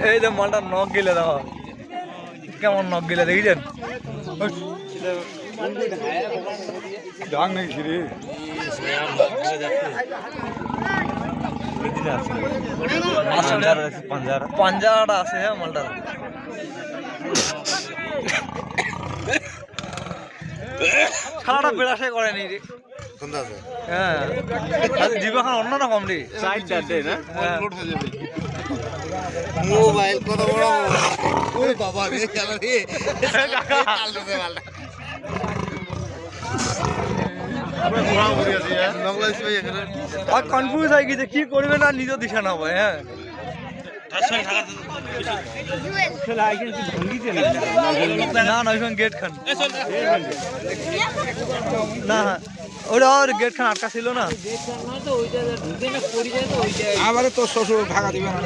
এই যে মালটা নখ গেলে দেখো কেমন নখ গেলে দেখেছেন ডাং নাকি রে পাঞ্জাটা আছে হ্যাঁ মালটার খেলাটা বেড়াশে করেনি রে হ্যাঁ জীবন অন্যরকম রে মোবাইল কত বড় ওই বাবা রে খেলা রে আর কনফিউজ হয়ে গেছে কি করবে না নিজের দিশা না ভাই হ্যাঁ না না ওইখানে গেট খান না ওটা আর গেট খান আটকা ছিল না আমারে তোর শ্বশুর ঢাকা দিবে না